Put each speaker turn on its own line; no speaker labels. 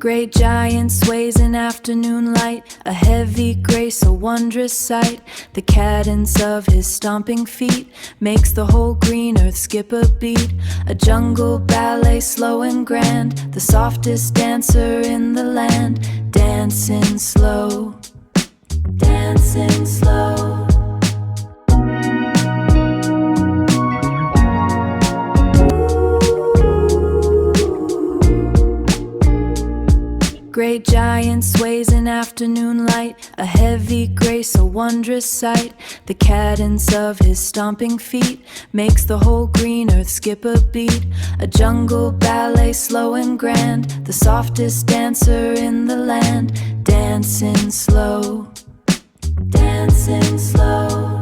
Great giant sways in afternoon light, a heavy grace, a wondrous sight. The cadence of his stomping feet makes the whole green earth skip a beat. A jungle ballet slow and grand, the softest dancer in the land. Dancing slow, dancing slow. Great giant sways in afternoon light, a heavy grace, a wondrous sight. The cadence of his stomping feet makes the whole green earth skip a beat. A jungle ballet slow and grand, the softest dancer in the land. Dancing slow, dancing slow.